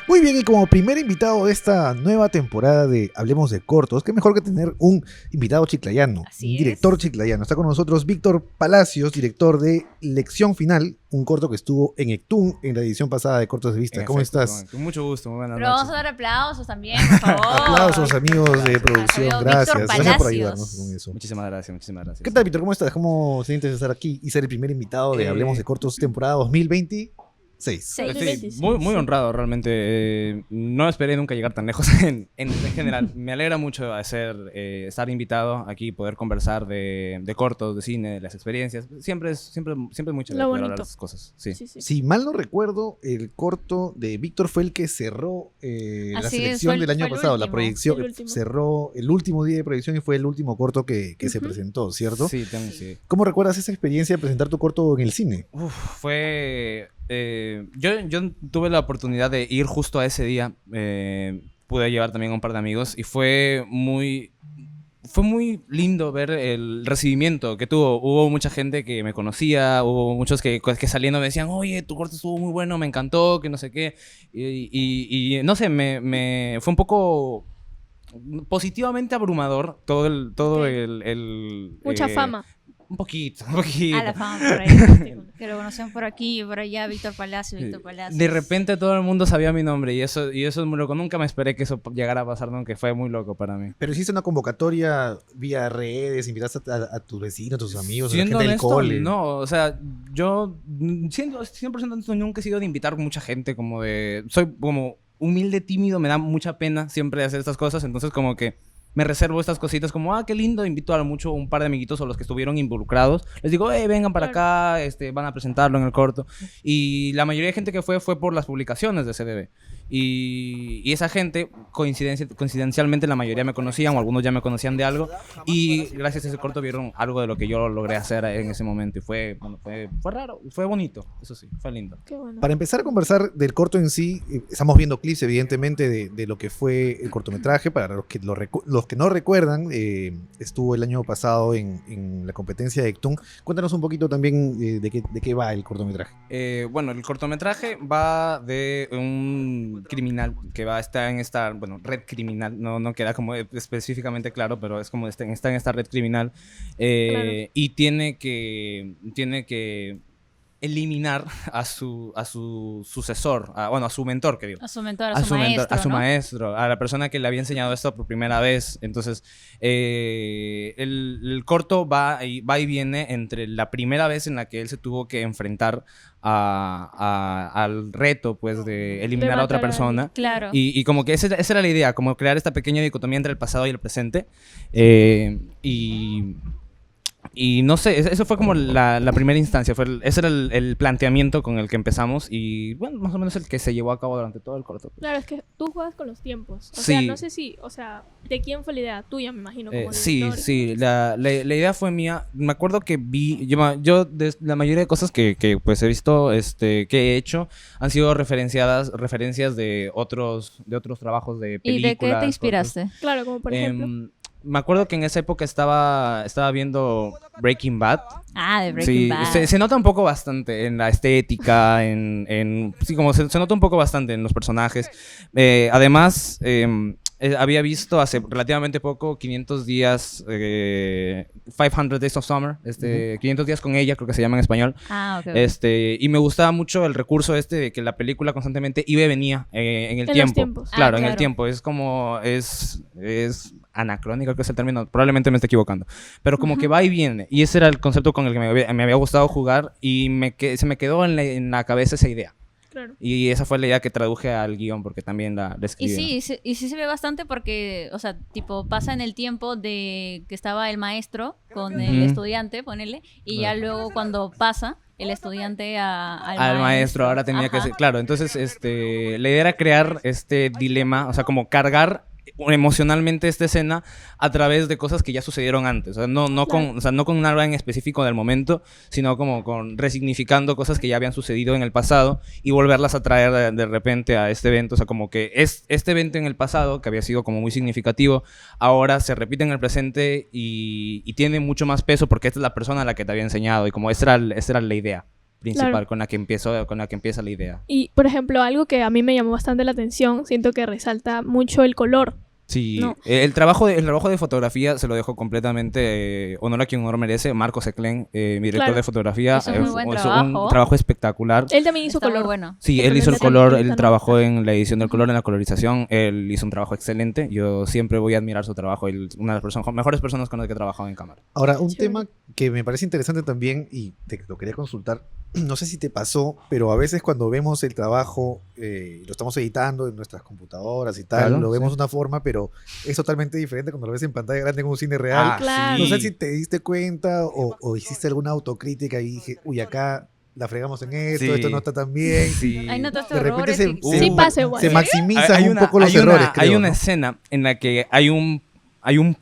Muy bien, y como primer invitado de esta nueva temporada de Hablemos de Cortos, qué mejor que tener un invitado chiclayano, Así un director es. chiclayano. Está con nosotros Víctor Palacios, director de Lección Final, un corto que estuvo en Ectún en la edición pasada de Cortos de Vista. En ¿Cómo efecto, estás? con mucho gusto, muy buenas Pero vamos a noches. dar aplausos también, por favor. Aplausos, amigos de producción. Víctor Gracias. Gracias por Palacios. ayudarnos con eso. Muchísimas gracias, muchísimas gracias. ¿Qué tal, Víctor? ¿Cómo estás? ¿Cómo se sientes estar aquí y ser el primer invitado de Hablemos de Cortos temporada 2026? Sí. Estoy muy honrado realmente. No esperé nunca llegar tan lejos en general. Me alegra mucho estar invitado aquí, poder conversar de cortos, de cine, de las experiencias. Siempre es muy chévere poder hablar de esas cosas. Sí. Si mal no recuerdo, el corto de Víctor fue el que cerró la Así es, selección del año fue el pasado. La último, proyección el último. cerró el último día de proyección y fue el último corto que se presentó, ¿cierto? Sí, sí. ¿Cómo recuerdas esa experiencia de presentar tu corto en el cine? Fue... yo tuve la oportunidad de ir justo a ese día. Pude llevar también a un par de amigos y fue muy lindo ver el recibimiento que tuvo. Hubo mucha gente que me conocía, hubo muchos que saliendo me decían, oye, tu corto estuvo muy bueno, me encantó, que no sé qué. Y no sé, fue un poco positivamente abrumador todo el Mucha fama. Un poquito. A la fama por ahí. Que lo conocían por aquí y por allá, Víctor Palacios. De repente todo el mundo sabía mi nombre y eso es muy loco. Nunca me esperé que eso llegara a pasar, aunque fue muy loco para mí. Pero hiciste una convocatoria vía redes, invitaste a tus vecinos, a tus amigos, a la Siendo gente del honesto, cole. no, o sea, yo siendo 100% honesto, nunca he sido de invitar mucha gente, soy como humilde, tímido, me da mucha pena siempre hacer estas cosas, entonces como que me reservo estas cositas como, qué lindo, invito a mucho un par de amiguitos o los que estuvieron involucrados. Les digo, vengan para acá, van a presentarlo en el corto. Y la mayoría de gente que fue por las publicaciones de CDB. Y esa gente, coincidencialmente, la mayoría me conocían o algunos ya me conocían de algo. Y gracias a ese corto vieron algo de lo que yo logré hacer en ese momento. Y fue raro, fue bonito, eso sí, fue lindo. Qué bueno. Para empezar a conversar del corto en sí, estamos viendo clips evidentemente de lo que fue el cortometraje. Para los que no recuerdan, estuvo el año pasado en la competencia de Ectún. Cuéntanos un poquito también de qué va el cortometraje. Bueno, el cortometraje va de un criminal que está en esta red criminal. No queda como específicamente claro, pero es como está en esta red criminal. Claro. Y tiene que eliminar a su sucesor, a su mentor, que digo. A su mentor, a su maestro, a su ¿no? maestro, a la persona que le había enseñado esto por primera vez. Entonces, el corto va y viene entre la primera vez en la que él se tuvo que enfrentar al reto, pues, de eliminar a otra matar a alguien. persona. Claro. Y como que esa era la idea, como crear esta pequeña dicotomía entre el pasado y el presente. Y no sé, eso fue como la primera instancia, ese era el planteamiento con el que empezamos y bueno, más o menos el que se llevó a cabo durante todo el corto. Claro, es que tú juegas con los tiempos. O Sí. sea, no sé si, ¿de quién fue la idea? Tuya, me imagino, como director. Sí, la idea fue mía. Me acuerdo que yo la mayoría de cosas que pues he visto, que he hecho, han sido referencias de otros trabajos de películas. ¿Y de qué te inspiraste? Claro, como por ejemplo. Me acuerdo que en esa época estaba viendo Breaking Bad. De Breaking Bad. Se nota un poco bastante en la estética, sí, como se nota un poco bastante en los personajes. Además, había visto hace relativamente poco 500 días, 500 Days of Summer, 500 días con ella, creo que se llama en español. Ok. Y me gustaba mucho el recurso de que la película constantemente iba y venía en el En tiempo. los tiempos. Claro, en el Claro. tiempo. Es como, es anacrónico, que es el término, probablemente me esté equivocando, pero como que va y viene, y ese era el concepto con el que me había gustado jugar y se me quedó en la cabeza esa idea, Claro. y esa fue la idea que traduje al guión porque también la Y escribí. sí, y sí se ve bastante porque, o sea, tipo, pasa en el tiempo de que estaba el maestro con el estudiante, ponele, y ya luego cuando pasa el estudiante al maestro, ahora tenía que Ajá. ser, claro, entonces la idea era crear este dilema, o sea, como cargar emocionalmente esta escena a través de cosas que ya sucedieron antes, o sea, no con algo en específico del momento, sino como con resignificando cosas que ya habían sucedido en el pasado y volverlas a traer de repente a este evento, o sea, como que este evento en el pasado, que había sido como muy significativo, ahora se repite en el presente y tiene mucho más peso porque esta es la persona a la que te había enseñado y como esta era la idea. principal Claro. con la que empieza la idea. Y, por ejemplo, algo que a mí me llamó bastante la atención, siento que resalta mucho el color. Sí, No. el trabajo de fotografía se lo dejo completamente, honor a quien honor merece, Marco Seclen, mi director Claro. de fotografía. Hizo muy buen un trabajo. trabajo espectacular. Él también hizo Está muy color. bueno. Sí, que él hizo el también color, se él nota. trabajó en la edición del color, en la colorización, él hizo un trabajo excelente. Yo siempre voy a admirar su trabajo, él, una de las mejores personas con las que he trabajado en cámara. Ahora, un Chévere. tema que me parece interesante también y te lo quería consultar, no sé si te pasó, pero a veces cuando vemos el trabajo, lo estamos editando en nuestras computadoras y tal, Claro, lo vemos sí. de una forma, pero es totalmente diferente cuando lo ves en pantalla grande en un cine real. claro. No sé si te diste cuenta o hiciste alguna autocrítica y dije, uy, acá la fregamos en esto, Sí. esto no está tan bien. Sí. Ahí notaste De repente errores. Sí pasa igual. se maximizan Hay un poco los errores, Hay creo, una ¿no? escena en la que hay un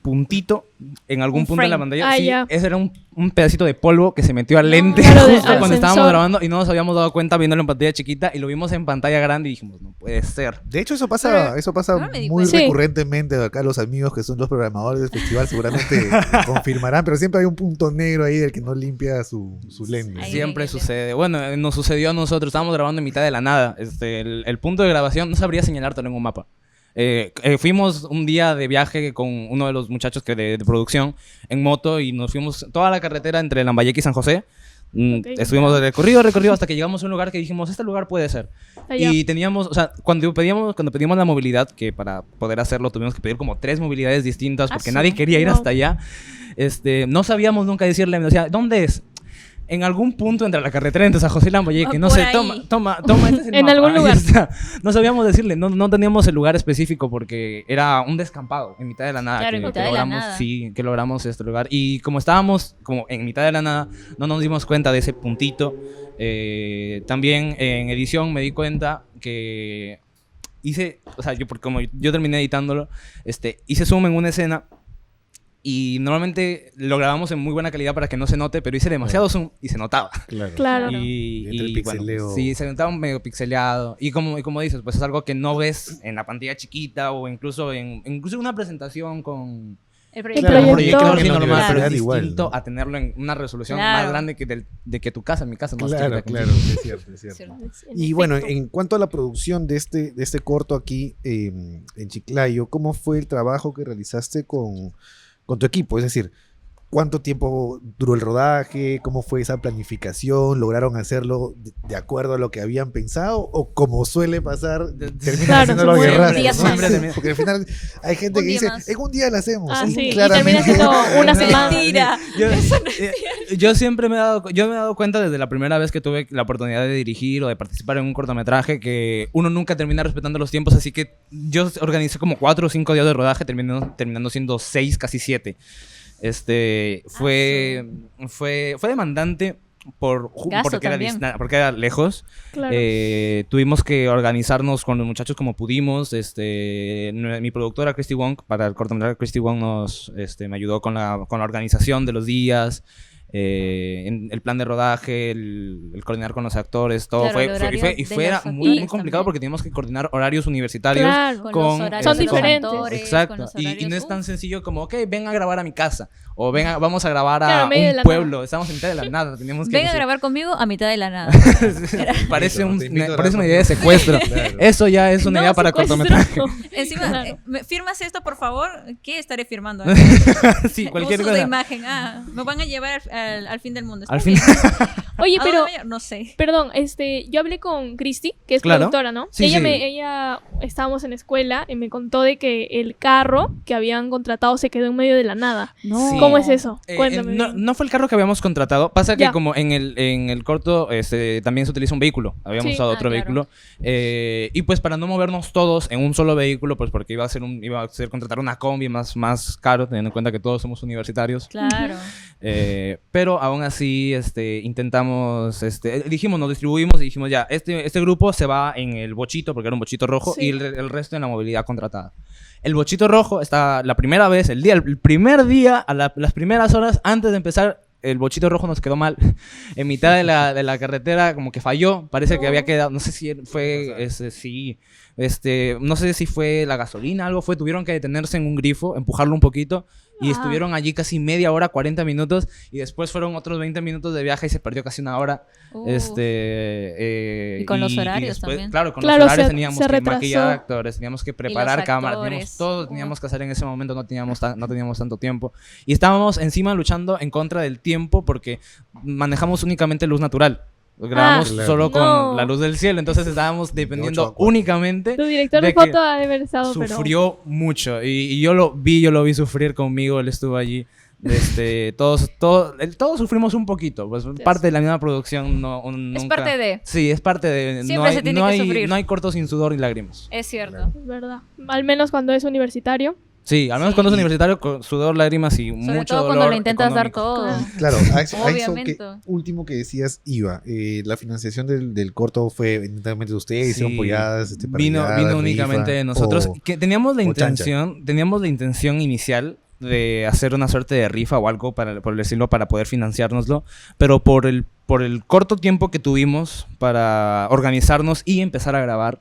puntito en algún Un punto de la frame. pantalla. Ah, Sí, ya. ese era un pedacito de polvo que se metió al lente Claro, justo al cuando estábamos sensor. grabando y no nos habíamos dado cuenta viéndolo en pantalla chiquita y lo vimos en pantalla grande y dijimos, no puede ser. De hecho, eso pasa no me di muy cuenta. Sí. recurrentemente. Acá los amigos que son los programadores del festival seguramente confirmarán, pero siempre hay un punto negro ahí del que no limpia su lente. Ahí. Siempre sí. sucede. Bueno, nos sucedió a nosotros. Estábamos grabando en mitad de la nada. El punto de grabación no sabría señalártelo en un mapa. Fuimos un día de viaje con uno de los muchachos de producción en moto y nos fuimos toda la carretera entre Lambayeque y San José. Ok. Estuvimos de recorrido hasta que llegamos a un lugar que dijimos, este lugar puede ser. Allá. Y teníamos, o sea, cuando pedimos la movilidad, que para poder hacerlo tuvimos que pedir como 3 movilidades distintas porque nadie quería ir Wow. hasta allá. No sabíamos nunca decirle, o sea, ¿dónde es? En algún punto entre la carretera entre San José y Lambayeque, no Por sé, ahí. toma, este es el En mapa. algún Ahí lugar. está. No sabíamos decirle, no teníamos el lugar específico porque era un descampado en mitad de la nada. Claro, en que mitad de la logramos, nada. Sí, que logramos este lugar. Y como estábamos como en mitad de la nada, no nos dimos cuenta de ese puntito. También en edición me di cuenta que hice, o sea, como yo terminé editándolo, hice zoom en una escena. Y normalmente lo grabamos en muy buena calidad para que no se note, pero hice demasiado zoom y se notaba. Claro. Claro. Y Entre el bueno, pixeleo. sí, se notaba medio pixeleado. Y como dices, pues es algo que no ves en la pantalla chiquita o incluso en una presentación con El Claro, un proyector. proyector sí, En la normal, pero es universidad igual, distinto ¿no? a tenerlo en una resolución Claro. más grande de que tu casa. Mi casa es más Claro, chiquita que claro, mi- es cierto, es cierto. Cierto. Y bueno, en cuanto a la producción de este corto aquí en Chiclayo, ¿cómo fue el trabajo que realizaste con tu equipo? Es decir, ¿cuánto tiempo duró el rodaje? ¿Cómo fue esa planificación? ¿Lograron hacerlo de acuerdo a lo que habían pensado? ¿O como suele pasar, terminan Claro, haciéndolo se a mueven guerrazos, días ¿no? más. Siempre Porque al final hay gente Un que día dice, más. en un día lo hacemos. Ah, Y sí. Y claramente- termina siendo una semana. Mentira. Yo siempre me he dado cuenta desde la primera vez que tuve la oportunidad de dirigir o de participar en un cortometraje que uno nunca termina respetando los tiempos, así que yo organicé como 4 o 5 días de rodaje, terminando siendo 6, casi 7. Fue demandante Gasto porque también. porque era lejos. Claro. Tuvimos que organizarnos con los muchachos como pudimos. Mi productora Christy Wong, para el cortometraje Christy Wong me ayudó con la organización de los días, en el plan de rodaje, el coordinar con los actores, todo. Claro, el horario Fue de era los muy actores complicado también. porque teníamos que coordinar horarios universitarios. Claro. Con, con- los horarios Son de los diferentes. actores, con Exacto. los Y horarios, no es tan uf. sencillo como, ok, ven a grabar a mi casa. O vamos a grabar a Claro, en medio de un la pueblo. Estamos en mitad de la nada. Teníamos que Ven a grabar conmigo a mitad de la nada. parece Eso, te invito a parece una grabar. idea de secuestro. Claro. Eso ya es una No, idea para secuestro. cortometraje. Encima, Claro. ¿me firmas esto, por favor? ¿Qué estaré firmando? Sí, cualquier Uso de cosa. imagen. Me van a llevar al fin del mundo. ¿Está Al bien? final. Oye, ¿A pero dónde voy? No sé. perdón, yo hablé con Christy, que es Claro. productora, ¿no? Sí, sí. Ella estábamos en la escuela y me contó de que el carro que habían contratado se quedó en medio de la nada. No. Sí. ¿Cómo es eso? Cuéntame. No fue el carro que habíamos contratado. Pasa que Ya. como en el corto también se utiliza un vehículo. Habíamos Sí. usado Ah, otro claro. vehículo. Y pues para no movernos todos en un solo vehículo, pues porque iba a ser contratar una combi más caro, teniendo en cuenta que todos somos universitarios. Claro. Pero aún así intentamos, nos distribuimos y dijimos ya, este grupo se va en el bochito, porque era un bochito rojo, Sí. y el resto en la movilidad contratada. El bochito rojo está la primera vez, el primer día, las primeras horas antes de empezar, el bochito rojo nos quedó mal. En mitad de la carretera como que falló, parece que había quedado, no sé si fue, no sé si fue la gasolina, algo fue, tuvieron que detenerse en un grifo, empujarlo un poquito Y estuvieron allí casi media hora, 40 minutos. Y después fueron otros 20 minutos de viaje y se perdió casi una hora. Y con los horarios después, también. Claro, con Claro, los horarios se teníamos que retrasó. maquillar actores, teníamos que preparar cámaras, teníamos actores. todo teníamos que hacer en ese momento, no teníamos tanto tiempo. Y estábamos encima luchando en contra del tiempo porque manejamos únicamente luz natural. Grabamos claro. solo con No. la luz del cielo, entonces estábamos dependiendo 8 a 4. únicamente Tu director de de que foto ha de haber estado, pero... sufrió mucho y yo lo vi sufrir conmigo, él estuvo allí. Todos sufrimos un poquito, pues parte de la misma producción Es nunca... parte de. Sí, es parte de... Siempre se tiene que sufrir. No hay corto sin sudor y lágrimas. Es cierto. Es verdad. Al menos cuando es universitario. Sí, al menos Sí. cuando es universitario, con sudor, lágrimas y Sobre mucho todo dolor cuando lo intentas económico. dar todo. Claro, a eso Obviamente. último que decías iba. La financiación del corto fue enteramente de ustedes, hicieron Sí. polladas, Vino únicamente de nosotros. Que teníamos la chancha. intención inicial de hacer una suerte de rifa o algo por decirlo, para poder financiárnoslo, pero por el corto tiempo que tuvimos para organizarnos y empezar a grabar,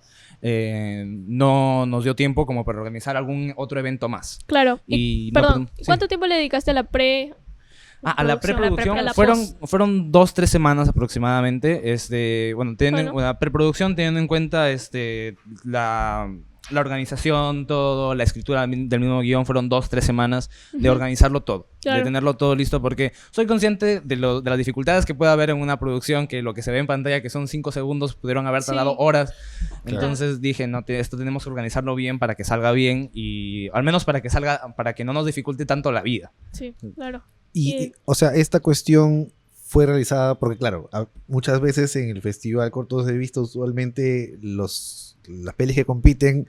no nos dio tiempo como para organizar algún otro evento más. Claro. Y Perdón, sí. ¿cuánto tiempo le dedicaste a la A la preproducción a la fueron 2-3 semanas aproximadamente. Bueno. Una preproducción teniendo en cuenta la organización, todo, la escritura del mismo guión, fueron 2-3 semanas de organizarlo todo, Claro. de tenerlo todo listo, porque soy consciente de las dificultades que puede haber en una producción, que lo que se ve en pantalla, que son 5 segundos, pudieron haber tardado Sí. horas. Claro. Entonces dije, no, esto tenemos que organizarlo bien para que salga bien y al menos para que no nos dificulte tanto la vida. Sí, claro. Y, o sea, esta cuestión fue realizada porque, claro, muchas veces en el festival cortos he visto usualmente las pelis que compiten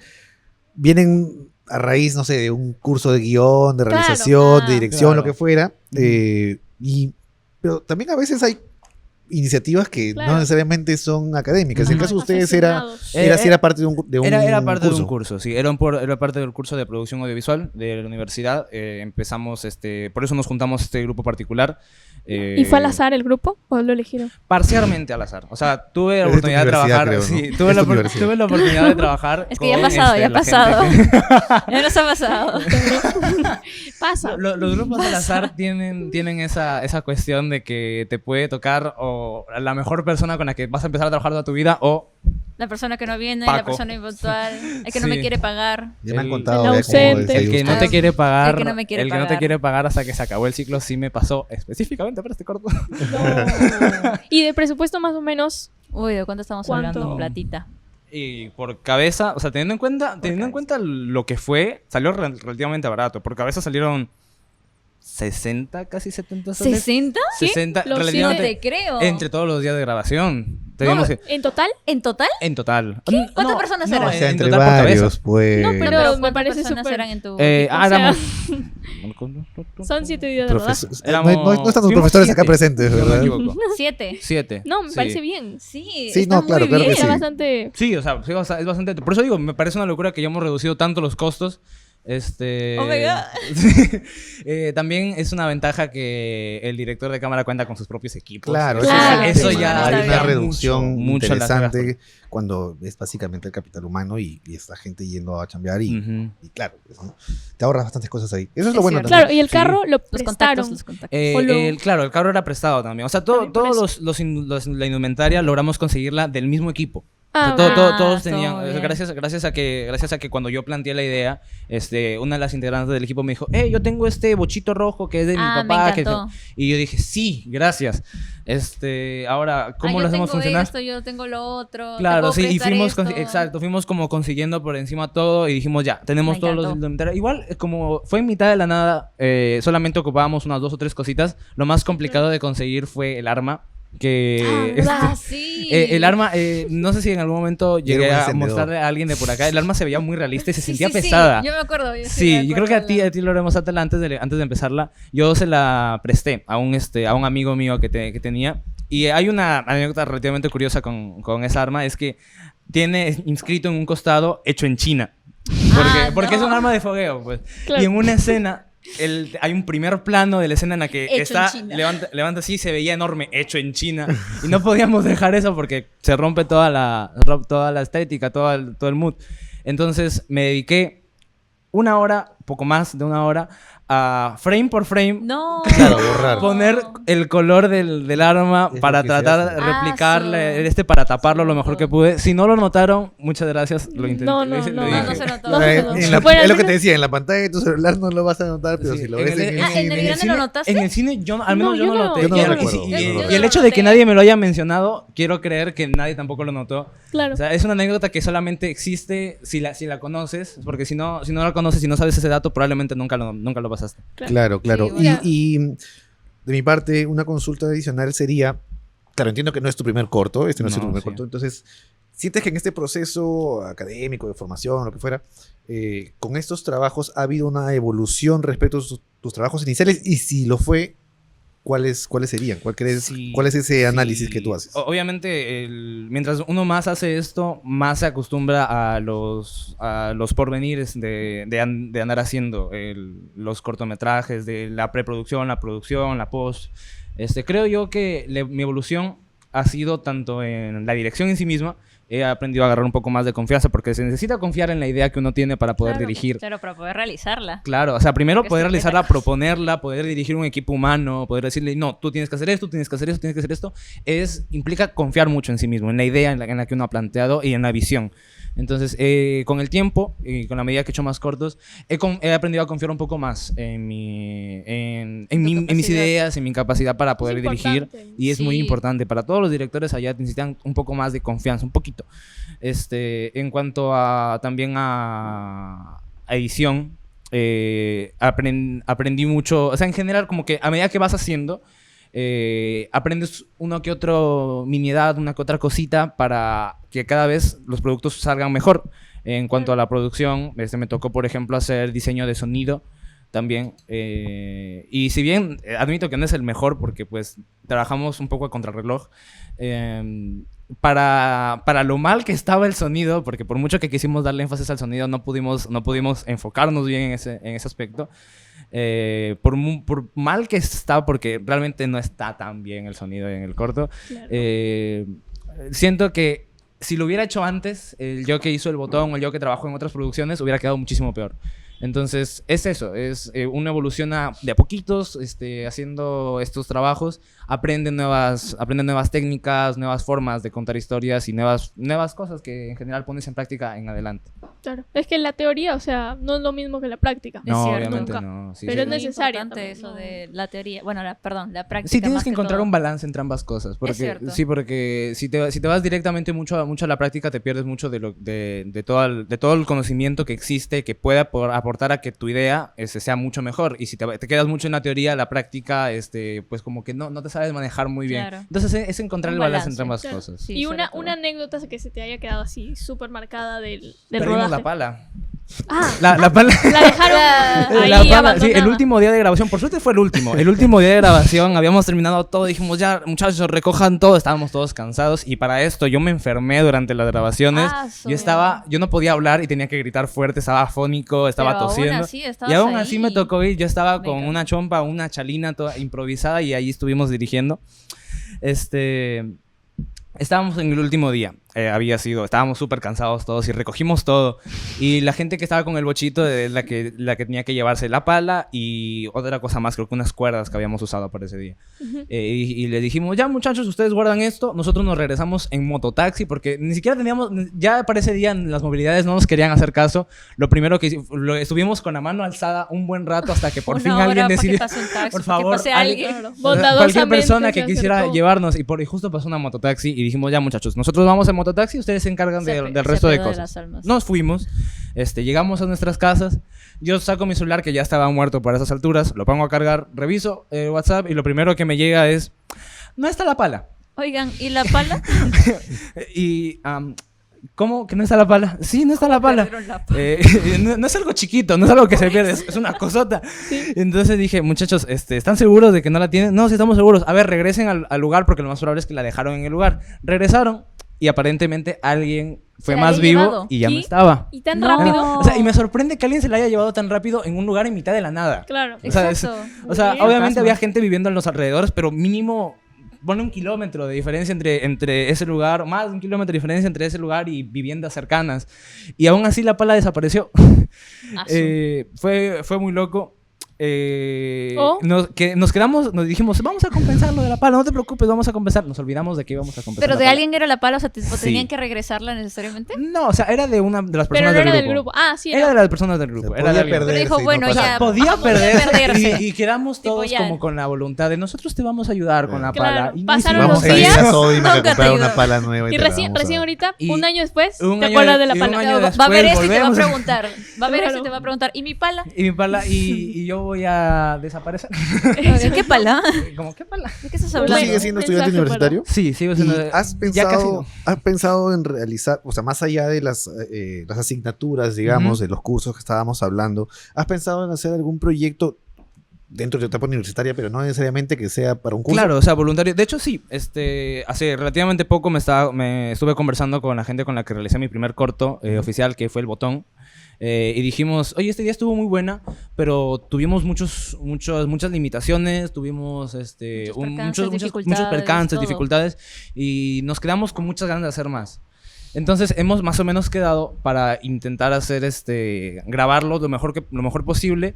vienen a raíz, no sé, de un curso de guión, de Claro, realización, de dirección, claro. lo que fuera. Pero también a veces hay iniciativas que Claro. no necesariamente son académicas. En el Ajá, caso de ustedes era aficionados. parte de un Era parte curso. de un curso, sí. Era parte del curso de producción audiovisual de la universidad. Empezamos, por eso nos juntamos este grupo particular. ¿Y fue al azar el grupo o lo eligieron? Parcialmente al azar. O sea, tuve la Es de tu oportunidad de universidad, trabajar. creo, ¿no? Sí, Es tuve tu universidad. tuve la oportunidad de trabajar. Es que ya ha con, pasado, ya ha la pasado. gente que- Ya nos ha pasado. Pasa. Los grupos al azar tienen esa cuestión de que te puede tocar o la mejor persona con la que vas a empezar a trabajar toda tu vida o La persona que no viene, Paco. la persona impuntual, el que no me Sí. quiere pagar. Ya me han El- contado el ya cómo ausente. el que no te ustedes. quiere pagar. El que no me quiere el que no te pagar. quiere pagar hasta que se acabó el ciclo sí me pasó específicamente para este corto. ¿Y de presupuesto más o menos? Uy, ¿de cuánto estamos ¿Cuánto? hablando? Platita. Y por cabeza, o sea, teniendo en cuenta lo que fue, salió relativamente barato. Por cabeza salieron 60, casi 70 soles. ¿60? 60, Lo No relativamente, te creo. entre todos los días de grabación. Teníamos que... ¿En total? ¿En total? En total. ¿Cuántas personas eran? O sea, en entre total por cabeza. varios, pues. No, pero me ¿cuántas parece personas súper- eran en tu Éramos... Son 7 días de rodaje. Éramos- No están los fuimos profesores acá 7, presentes, si no me ¿verdad? equivoco. 7. 7. No, me Sí. parece bien. Sí, Sí, está no, muy claro, claro que bien. sí. Era bastante... Sí, o sea, sí, es bastante... Por eso digo, me parece una locura que hayamos reducido tanto los costos. Oh my God. También es una ventaja que el director de cámara cuenta con sus propios equipos. Claro, Claro, eso sí, ya hay está una bien. reducción mucho las interesante cuando es básicamente el capital humano y esta gente yendo a chambear Ujú. y claro, pues, ¿no? Te ahorras bastantes cosas ahí. Eso es Es lo bueno cierto. también. Claro, y el Sí. carro lo Los prestaron. contactos, los contactos. O lo- Claro, el carro era prestado también. O sea, También por todos la indumentaria logramos conseguirla del mismo equipo. O sea, Ah, todos estuvo tenían, muy bien. gracias a que cuando yo planteé la idea, una de las integrantes del equipo me dijo, yo tengo este bochito rojo que es de mi Ah, me papá. encantó. Y yo dije, sí, gracias. Ahora, ¿cómo yo lo hacemos tengo funcionar? esto, yo tengo lo otro. te Claro, puedo sí, y prestar fuimos, esto. exacto, fuimos como consiguiendo por encima todo y dijimos, ya, tenemos Me todos los encantó. indumentarios. Igual, como fue en mitad de la nada, solamente ocupábamos unas 2 o 3 cositas. Lo más complicado de conseguir fue el arma, que... Ah, sí. el arma, no sé si en algún momento Y era llegué un a encendedor. mostrarle a alguien de por acá. El arma se veía muy realista y se Sí, sentía sí, sí, pesada. yo me acuerdo. Sí, yo creo que a ti Lorena Satala, antes de empezarla, yo se la presté a un amigo mío que tenía. Y hay una anécdota relativamente curiosa con esa arma, es que tiene inscrito en un costado hecho en China. Porque es un arma de fogueo, pues. Claro. Y en una escena, hay un primer plano de la escena en la que Hecho en está, China. levanta así, se veía enorme, hecho en China. Y no podíamos dejar eso porque se rompe toda la estética, todo el mood. Entonces me dediqué 1 hora, poco más de 1 hora, frame por frame, No. Claro, borrar. poner el color del arma Es para lo que se tratar hace. de replicar sí. para taparlo lo mejor que pude. Si no lo notaron, muchas gracias, lo intenté. No, lo no, hice, no, lo no, dije. no se notó. No, En no, no. la- Bueno, es lo al que te menos- decía, en la pantalla de tu celular no lo vas a notar, pero Sí, si lo en ves el- en Ah, ¿en el grande cine- lo notaste? En el cine, al menos No, yo no yo lo no. noté. Yo no Y lo el- recuerdo, y- yo no y lo el recuerdo. hecho de que noté. nadie me lo haya mencionado, quiero creer que nadie tampoco lo notó. Claro. O sea, es una anécdota que solamente existe si la conoces, porque si no la conoces, si no sabes ese dato, probablemente nunca lo pasaste. Claro, claro. Sí, bueno. Y de mi parte, una consulta adicional sería, claro, entiendo que no es tu primer corto, este no es tu No, primer sí. corto, entonces, ¿sientes que en este proceso académico, de formación, lo que fuera, con estos trabajos ha habido una evolución respecto a tus trabajos iniciales? Y si lo fue, ¿cuáles serían? Sí, ¿Cuál es ese análisis sí. que tú haces? Obviamente, mientras uno más hace esto, más se acostumbra a los porvenires de andar haciendo los cortometrajes, de la preproducción, la producción, la post. Creo yo que mi evolución ha sido tanto en la dirección en sí misma. He aprendido a agarrar un poco más de confianza porque se necesita confiar en la idea que uno tiene para poder Claro. dirigir. Pero para poder realizarla. Claro, o sea, primero Porque poder esto realizarla, pesa. proponerla, poder dirigir un equipo humano, poder decirle, no, tú tienes que hacer esto, tienes que hacer esto, tienes que hacer esto, implica confiar mucho en sí mismo, en la idea en la que uno ha planteado y en la visión. Entonces, con el tiempo y con la medida que he hecho más cortos, he aprendido a confiar un poco más en mis capacidad. ideas, en mi capacidad para poder dirigir. importante. Y es muy Sí. importante. Para todos los directores allá necesitan un poco más de confianza, un poquito. En cuanto también a edición, aprendí mucho. O sea, en general, como que a medida que vas haciendo, aprendes uno que otro miniedad, una que otra cosita para que cada vez los productos salgan mejor. En cuanto a la producción, me tocó, por ejemplo, hacer diseño de sonido también. Y si bien admito que no es el mejor porque pues trabajamos un poco a contrarreloj, para lo mal que estaba el sonido, porque por mucho que quisimos darle énfasis al sonido, no pudimos enfocarnos bien en ese aspecto. Por mal que está, porque realmente no está tan bien el sonido en el corto, Claro. siento que si lo hubiera hecho antes, el yo que hizo el botón o el yo que trabajó en otras producciones hubiera quedado muchísimo peor. Entonces, es eso, uno evoluciona de a poquitos, haciendo estos trabajos, aprende nuevas técnicas, nuevas formas de contar historias y nuevas cosas que en general pones en práctica en adelante. Claro. Es que la teoría, o sea, no es lo mismo que la práctica. Es cierto. obviamente Nunca. no. Sí, Pero sí. es Muy necesaria importante también, eso ¿no? de la teoría. Bueno, la práctica. Sí, tienes más que encontrar todo. un balance entre ambas cosas. Porque, cierto. sí, porque si te vas directamente mucho a la práctica, te pierdes mucho de todo el conocimiento que existe, que pueda aportar a que tu idea sea mucho mejor. Y si te quedas mucho en la teoría, la práctica, pues como que no te sabes manejar muy bien. Claro. Entonces es encontrar Un el balance balance. entre ambas Claro. cosas. Sí, Y sobre todo. una anécdota que se te haya quedado así súper marcada del Perdimos rodaje. la pala. Ah, La pala. la dejaron ahí La pala, sí, abandonada. el último día de grabación, por suerte fue el último. El último día de grabación, habíamos terminado todo, dijimos ya, muchachos, recojan todo, estábamos todos cansados y para esto yo me enfermé durante las grabaciones. Yo no podía hablar y tenía que gritar fuerte, estaba afónico, estaba Pero aún tosiendo. así Y estabas aún ahí. así me tocó ir, yo estaba con Venga. una chompa, una chalina toda improvisada y ahí estuvimos dirigiendo. Estábamos en el último día, estábamos súper cansados todos y recogimos todo. Y la gente que estaba con el bochito es la que tenía que llevarse la pala y otra cosa más, creo que unas cuerdas que habíamos usado para ese día. Y le dijimos, ya muchachos, ustedes guardan esto, nosotros nos regresamos en mototaxi porque ni siquiera ya para ese día las movilidades no nos querían hacer caso. Lo primero que estuvimos con la mano alzada un buen rato hasta que por fin alguien decidió, por favor, alguien. Claro, cualquier bondadosamente persona se que quisiera acercó. llevarnos y justo pasó una mototaxi y dijimos ya muchachos, nosotros vamos en mototaxi, ustedes se encargan del resto de cosas. Nos fuimos, llegamos a nuestras casas, yo saco mi celular que ya estaba muerto para esas alturas, lo pongo a cargar, reviso WhatsApp y lo primero que me llega es, no está la pala. Oigan, ¿y la pala? Y, ¿cómo que no está la pala? Sí, no está la pala. Perdieron la pala. No es algo chiquito, no es algo que se pierde, es una cosota. Entonces dije, muchachos, ¿están seguros de que no la tienen? No, sí estamos seguros. A ver, regresen al lugar porque lo más probable es que la dejaron en el lugar. Regresaron y aparentemente alguien fue Se la más había vivo llevado. y ya no ¿Y? estaba. ¿Y tan No. rápido? O sea, y me sorprende que alguien se la haya llevado tan rápido en un lugar en mitad de la nada. Claro. O sea, Exacto. O sea, Bien. obviamente Fantasma. había gente viviendo en los alrededores, pero mínimo, pone 1 kilómetro de diferencia entre ese lugar, más de 1 kilómetro de diferencia entre ese lugar y viviendas cercanas. Y aún así la pala desapareció. Asu. Fue muy loco. ¿O? nos quedamos, nos dijimos, vamos a compensar lo de la pala, no te preocupes, vamos a compensar. Nos olvidamos de que íbamos a compensar. ¿Pero la de pala. alguien era la pala? O sea, ¿o Sí. tenían que regresarla necesariamente? No, o sea, era de una de las Pero personas no era del del grupo. Ah, sí, Era de las personas del grupo. Se Era de podía alguien. perder. Pero dijo, sí, bueno, no pasa ya. nada. Podía ajá, perderse y quedamos Tipo, todos ya. como con la voluntad de nosotros te vamos a ayudar con la Claro, pala. Y no pasaron hicimos Vamos a los ir días. a Sodimac a Nunca te comprar una ayudan. pala nueva. Y te la recién vamos a dar. ahorita, Y un año después, un te año acuerdas de la y un pala. año Va a ver después esto y te va a volvemos. preguntar. Va a ver esto y Claro. te va a preguntar. ¿Y mi pala? Y mi pala, y yo voy a desaparecer. ¿De qué pala? Como, ¿qué pala? ¿De qué estás ¿Tú hablando? sigues siendo estudiante Mensaje universitario? Sí, sigo ¿Y siendo. has ya casi pensado, no. has pensado en realizar, o sea, más allá de las asignaturas, digamos, de los cursos que estábamos hablando, has pensado en hacer algún proyecto dentro de tu etapa universitaria, pero no necesariamente que sea para un curso? Claro, o sea, voluntario. De hecho, sí. Hace relativamente poco me estuve conversando con la gente con la que realicé mi primer corto oficial, que fue El Botón. Y dijimos, oye, este día estuvo muy buena, pero tuvimos muchas limitaciones, tuvimos muchos percances, todo. dificultades, y nos quedamos con muchas ganas de hacer más. Entonces hemos más o menos quedado para intentar hacer grabarlo lo mejor posible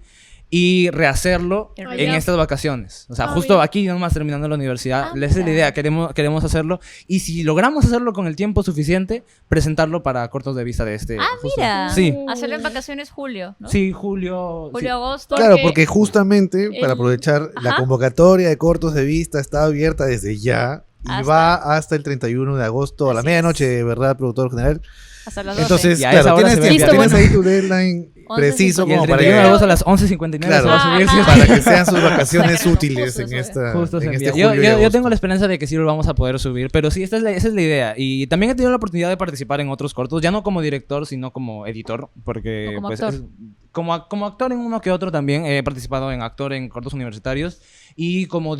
y rehacerlo Ah, en ya. estas vacaciones. O sea, Ah, justo mira. aquí nomás terminando la universidad. Ah, Esa es la mira. idea, queremos hacerlo. Y si logramos hacerlo con el tiempo suficiente, presentarlo para cortos de vista de Ah, mira. Sí. Hacerlo en vacaciones julio, ¿no? Sí, julio. Julio, agosto. Claro, Porque porque justamente para el- aprovechar la Ajá. convocatoria de cortos de vista está abierta desde ya y Hasta- va hasta el 31 de agosto a la Así medianoche, de verdad, productor general. Hasta las 12. Entonces, Y a esa claro, hora tienes se ve tiempo, bien. tienes ahí tu deadline 11:59. preciso Y el como para 31 de que, agosto a las 11:59 se va a claro, subir. Ajá. sí. para que sean sus vacaciones Justo útiles se en sube. esta Justo se en este envía. julio y Yo agosto. tengo la esperanza de que sí lo vamos a poder subir, pero sí, esa es la idea. Y también he tenido la oportunidad de participar en otros cortos, ya no como director, sino como editor, porque O como pues, actor. como actor en uno que otro también. He participado en actor en cortos universitarios y como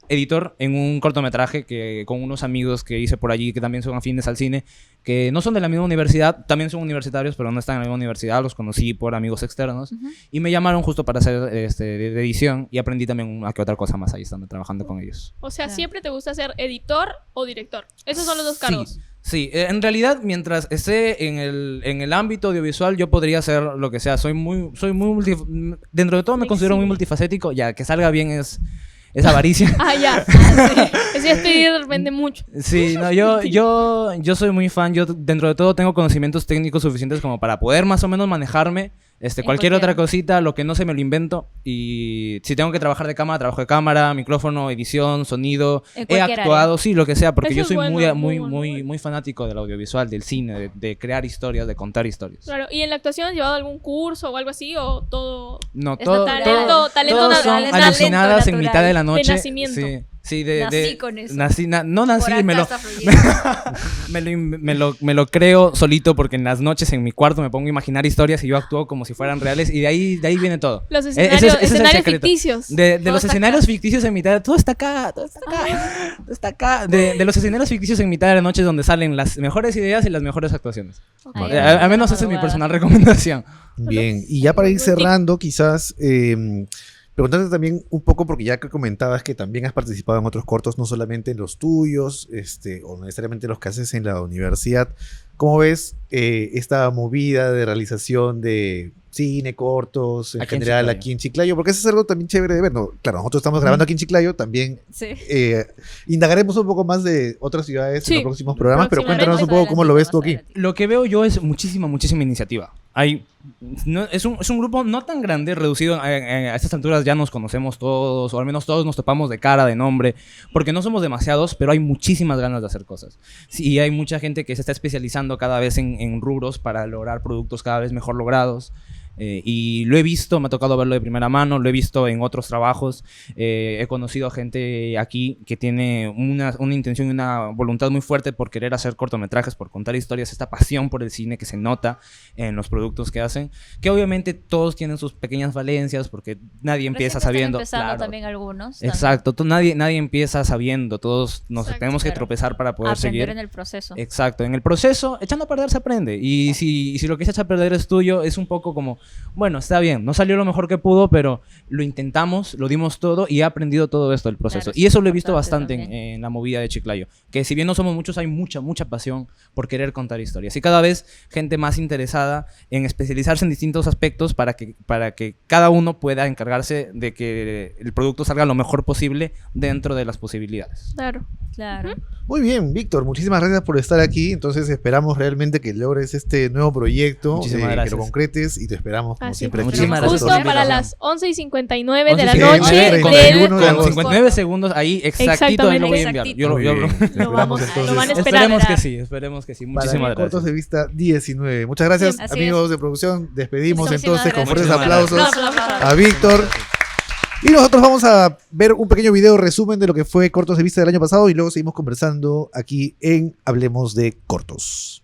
editor en un cortometraje que con unos amigos que hice por allí que también son afines al cine, que no son de la misma universidad, también son universitarios, pero no están en la misma universidad, los conocí por amigos externos. Ujú. Y me llamaron justo para hacer de edición y aprendí también una que otra cosa más ahí estando trabajando con ellos. O sea, Claro. siempre te gusta ser editor o director. Esos son los dos cargos. Sí, sí. En realidad, mientras esté en el ámbito audiovisual, yo podría hacer lo que sea. Dentro de todo me considero muy Flexible. multifacético. Ya, que salga bien es avaricia. Ah, ya. Eso ya estoy de repente mucho. Sí, no, yo soy muy fan. Yo dentro de todo tengo conocimientos técnicos suficientes como para poder más o menos manejarme. Cualquier otra cualquiera. cosita, lo que no se me lo invento. Y si tengo que trabajar de cámara, trabajo de cámara, micrófono, edición, sonido. En He cualquier actuado, sí, lo que sea, porque Eso yo es soy bueno, muy, muy muy, bueno, muy, bueno. muy fanático del audiovisual, del cine, de crear historias, de contar historias. Claro. ¿Y en la actuación has llevado algún curso o algo así? ¿O todo? No, Es todo, natural. Talento todos son natural. alucinadas en natural. mitad de la noche. nacimiento. Sí, sí, Nací con eso. No nací, Por me acá lo, está fluyendo. me lo creo solito porque en las noches en mi cuarto me pongo a imaginar historias y yo actúo como si fueran reales y de ahí viene todo. Los Ese es escenarios, el escenarios secreto. ficticios. De Todo los está escenarios acá. ficticios en mitad, todo está acá, todo está acá, todo está acá. De los escenarios ficticios en mitad de la noche es donde salen las mejores ideas y las mejores actuaciones. Ahí, Al menos esa es mi madrugada. personal recomendación. Bien, y ya para ir cerrando, quizás preguntarte también un poco, porque ya que comentabas que también has participado en otros cortos, no solamente en los tuyos, o no necesariamente los que haces en la universidad. ¿Cómo ves esta movida de realización de cine, cortos, en Aquí en general Chiclayo. aquí en Chiclayo? Porque eso es algo también chévere de ver. No, claro, nosotros estamos grabando aquí en Chiclayo, también Sí. indagaremos un poco más de otras ciudades Sí, en los próximos programas, pero próximamente. cuéntanos un poco cómo lo ves tú aquí. Lo que veo yo es muchísima iniciativa. Es un grupo no tan grande, reducido. A estas alturas ya nos conocemos todos, o al menos todos nos topamos de cara, de nombre, porque no somos demasiados, pero hay muchísimas ganas de hacer cosas. Sí, y hay mucha gente que se está especializando cada vez en rubros para lograr productos cada vez mejor logrados. Y lo he visto, me ha tocado verlo de primera mano, lo he visto en otros trabajos. He conocido gente aquí que tiene una intención y una voluntad muy fuerte por querer hacer cortometrajes, por contar historias, esta pasión por el cine que se nota en los productos que hacen, que obviamente todos tienen sus pequeñas falencias porque nadie empieza Recién sabiendo. están empezando Claro. también algunos. Exacto, nadie empieza sabiendo, todos nos Exacto, tenemos que claro. tropezar para poder Aprender seguir. en el proceso. Exacto, en el proceso, echando a perder se aprende. Y si lo que se echa a perder es tuyo, es un poco como bueno, está bien, no salió lo mejor que pudo, pero lo intentamos, lo dimos todo y he aprendido todo esto del proceso. Claro, y eso lo he es visto importante bastante también. en la movida de Chiclayo, que si bien no somos muchos, hay mucha pasión por querer contar historias. Y cada vez gente más interesada en especializarse en distintos aspectos para que cada uno pueda encargarse de que el producto salga lo mejor posible dentro de las posibilidades. Claro. Claro. Muy bien, Víctor, muchísimas gracias por estar aquí. Entonces esperamos realmente que logres este nuevo proyecto, Muchísimas que gracias. lo concretes y te esperamos como Así siempre. es. aquí Muchísimas en gracias. Justo Cortos. para las 11:59 de la 11:59, noche con del 31 de Con agosto. 59 segundos ahí, exactito, ahí lo voy a enviar. Exactito. Muy bien. Lo vamos- Entonces, lo van a esperar. Esperemos que sí. para Muchísimas Cortos gracias. de Vista 19. Muchas gracias, Así es. amigos de producción. Despedimos Muchísimas entonces con gracias. fuertes Muchísimas aplausos gracias. a Víctor. Y nosotros vamos a ver un pequeño video resumen de lo que fue Cortos de Vista del año pasado y luego seguimos conversando aquí en Hablemos de Cortos.